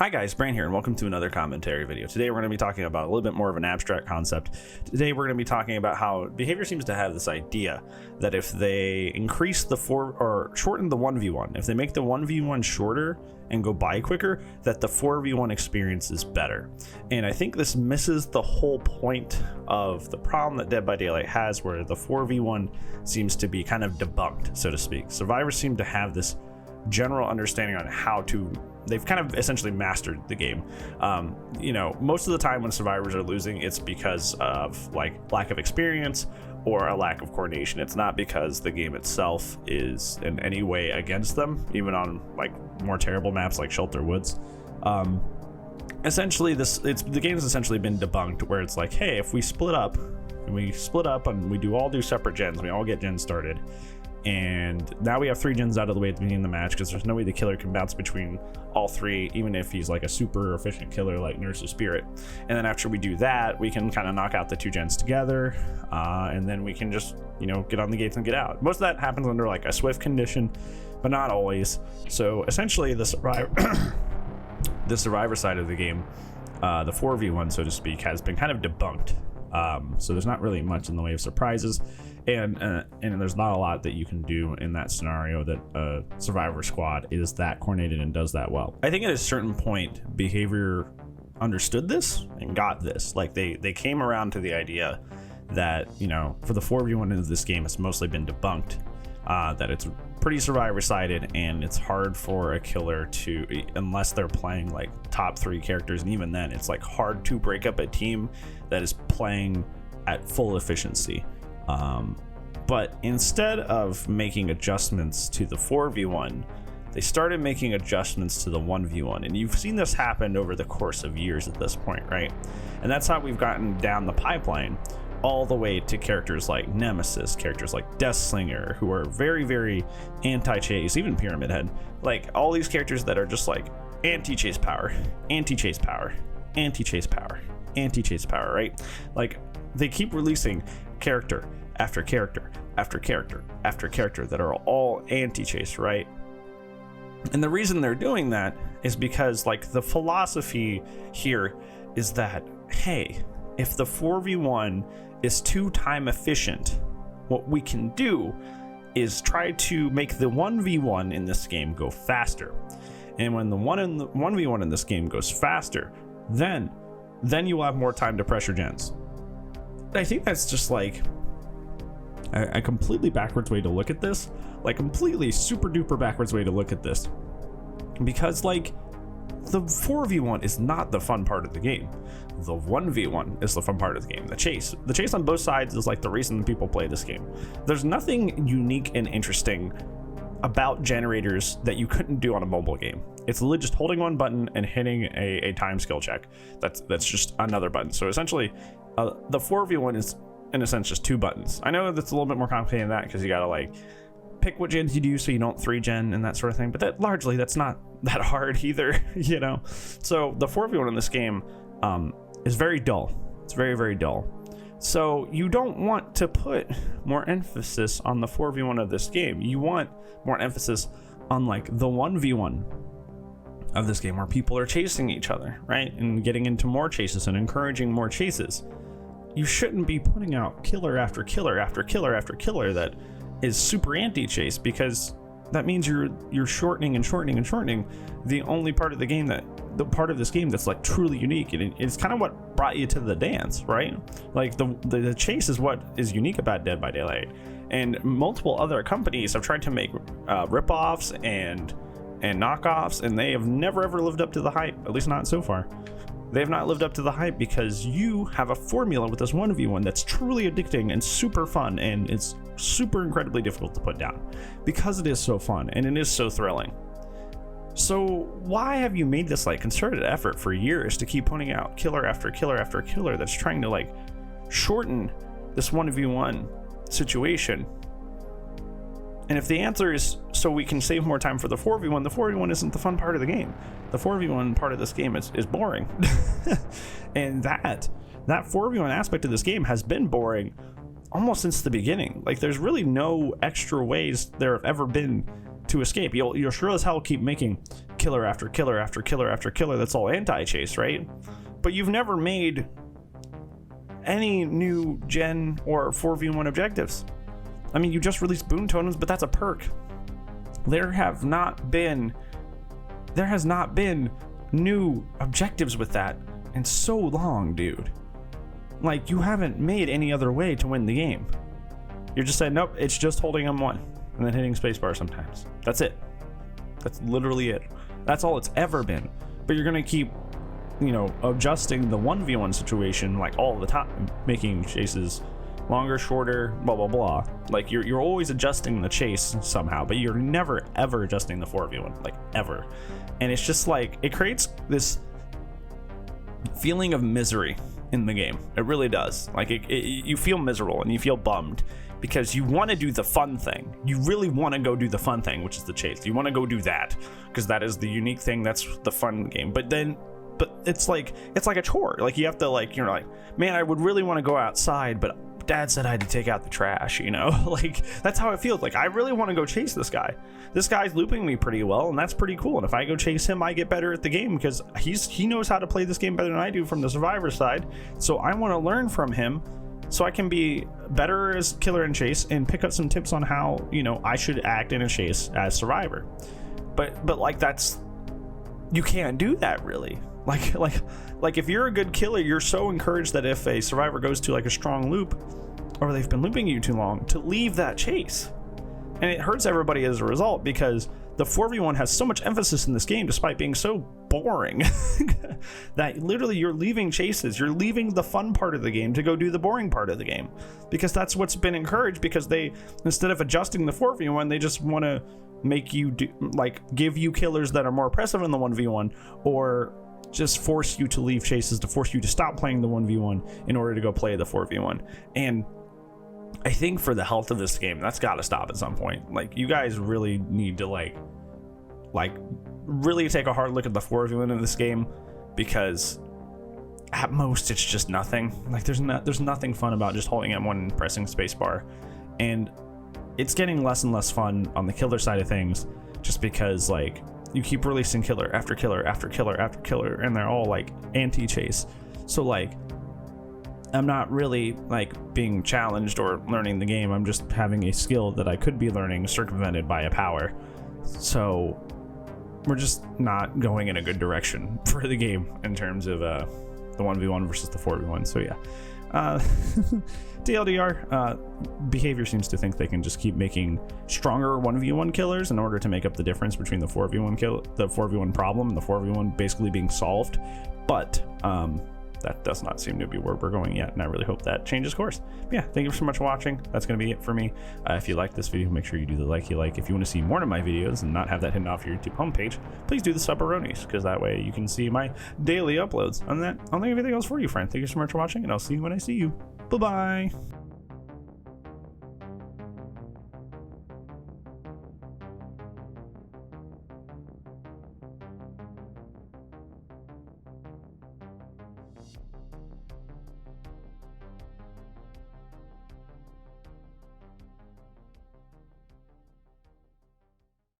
Hi guys, Bran here, and welcome to another commentary video. Today we're going to be talking about a little bit more of an abstract concept. Today we're going to be talking about how behavior seems to have this idea that if they increase the shorten the 1v1, if they make the 1v1 shorter and go by quicker, that the 4v1 experience is better. And I think this misses the whole point of the problem that Dead by Daylight has, where the 4v1 seems to be kind of debunked, so to speak. Survivors seem to have this general understanding on how to, they've kind of essentially mastered the game. Most of the time when survivors are losing, it's because of like lack of experience or a lack of coordination. It's not because the game itself is in any way against them, even on like more terrible maps like Shelter Woods. Essentially the game has essentially been debunked, where it's like, hey, if we split up and we do separate gens, we all get gens started, and now we have 3 gens out of the way at the beginning of the match, because there's no way the killer can bounce between all 3, even if he's like a super efficient killer like Nurse's Spirit. And then after we do that, we can kind of knock out the 2 gens together, and then we can just get on the gates and get out. Most of that happens under like a swift condition, but not always. So essentially the survivor side of the game, the 4v1 so to speak, has been kind of debunked. So there's not really much in the way of surprises, and there's not a lot that you can do in that scenario that a survivor squad is that coordinated and does that well. I think at a certain point behavior understood this and got this. Like they came around to the idea that for the 4v1 of this game, it's mostly been debunked, that it's pretty survivor sided, and it's hard for a killer to, unless they're playing like top 3 characters, and even then it's like hard to break up a team that is playing at full efficiency. But instead of making adjustments to the 4v1, they started making adjustments to the 1v1, and you've seen this happen over the course of years at this point, right? And that's how we've gotten down the pipeline all the way to characters like Nemesis, characters like Deathslinger, who are very, very anti-chase, even Pyramid Head. Like all these characters that are just like anti-chase power, anti-chase power, anti-chase power, anti-chase power, right? Like they keep releasing character after character after character after character that are all anti-chase, right? And the reason they're doing that is because like the philosophy here is that, hey, if the 4v1 is too time efficient, what we can do is try to make the 1v1 in this game go faster. And when the 1v1 in this game goes faster, then you will have more time to pressure gens. I think that's just like a completely backwards way to look at this, like completely super duper backwards way to look at this, because like the 4v1 is not the fun part of the game. The 1v1 is the fun part of the game. The chase on both sides is like the reason people play this game. There's nothing unique and interesting about generators that you couldn't do on a mobile game. It's literally just holding one button and hitting a time skill check. That's just another button. So essentially the 4v1 is in a sense just 2 buttons. I know that's a little bit more complicated than that, because you gotta like pick what gens you do so you don't 3-gen and that sort of thing, but that's not that hard either. So the 4v1 in this game is very dull. It's very, very dull. So you don't want to put more emphasis on the 4v1 of this game. You want more emphasis on like the 1v1 of this game, where people are chasing each other, right, and getting into more chases and encouraging more chases. You shouldn't be putting out killer after killer after killer after killer that is super anti-chase, because that means you're shortening and shortening and shortening the only part of the game, the part of this game that's like truly unique. And it's kind of what brought you to the dance, right? Like the chase is what is unique about Dead by Daylight, and multiple other companies have tried to make rip-offs and knockoffs, and they have never ever lived up to the hype, at least not so far. They have not lived up to the hype because you have a formula with this 1v1 that's truly addicting and super fun, and it's super incredibly difficult to put down because it is so fun and it is so thrilling. So why have you made this like concerted effort for years to keep putting out killer after killer after killer that's trying to like shorten this 1v1 situation? And if the answer is so we can save more time for the 4v1, the 4v1 isn't the fun part of the game. The 4v1 part of this game is boring. And that 4v1 aspect of this game has been boring almost since the beginning. Like there's really no extra ways there have ever been to escape. You'll sure as hell keep making killer after killer after killer after killer that's all anti-chase, right? But you've never made any new gen or 4v1 objectives. I mean, you just released boon totems, but that's a perk. There has not been new objectives with that in so long, dude. Like, you haven't made any other way to win the game. You're just saying, nope, it's just holding M1 and then hitting spacebar sometimes. That's it. That's literally it. That's all it's ever been. But you're gonna keep, you know, adjusting the 1v1 situation like all the time, making chases longer, shorter, blah blah blah. Like you're always adjusting the chase somehow, but you're never ever adjusting the 4v1, like ever. And it's just like, it creates this feeling of misery in the game. It really does. Like you feel miserable and you feel bummed because you want to do the fun thing. You really want to go do the fun thing, which is the chase. You want to go do that because that is the unique thing. That's the fun game. But it's like a chore. Like you have to, like, you're like, man, I would really want to go outside, but Dad said I had to take out the trash, you know? Like, that's how it feels. Like, I really want to go chase this guy. This guy's looping me pretty well, and that's pretty cool. And if I go chase him, I get better at the game because he knows how to play this game better than I do from the survivor side. So I want to learn from him so I can be better as killer and chase and pick up some tips on how, you know, I should act in a chase as survivor. But like, that's, you can't do that really. Like if you're a good killer, you're so encouraged that if a survivor goes to like a strong loop, or they've been looping you too long, to leave that chase. And it hurts everybody as a result because the 4v1 has so much emphasis in this game despite being so boring that literally you're leaving chases. You're leaving the fun part of the game to go do the boring part of the game because that's what's been encouraged, because they, instead of adjusting the 4v1, they just want to make you do, like, give you killers that are more oppressive in the 1v1, or just force you to leave chases, to force you to stop playing the 1v1 in order to go play the 4v1. And I think for the health of this game, that's got to stop at some point. Like, you guys really need to like really take a hard look at the 4v1 in this game, because at most it's just nothing. Like, there's nothing fun about just holding M1 and pressing spacebar, and it's getting less and less fun on the killer side of things, just because like you keep releasing killer after killer after killer after killer, and they're all like anti-chase. So like, I'm not really like being challenged or learning the game. I'm just having a skill that I could be learning circumvented by a power. So we're just not going in a good direction for the game in terms of the 1v1 versus the 4v1. So yeah, TLDR, behavior seems to think they can just keep making stronger 1v1 killers in order to make up the difference between the 4v1 problem and the 4v1 basically being solved. But that does not seem to be where we're going yet, and I really hope that changes course. But yeah, thank you so much for watching. That's going to be it for me. If you like this video, make sure you do the like you like. If you want to see more of my videos and not have that hidden off your YouTube homepage, please do the Subaronis, because that way you can see my daily uploads. On that, I don't think anything else for you, friend. Thank you so much for watching, and I'll see you when I see you. Bye-bye.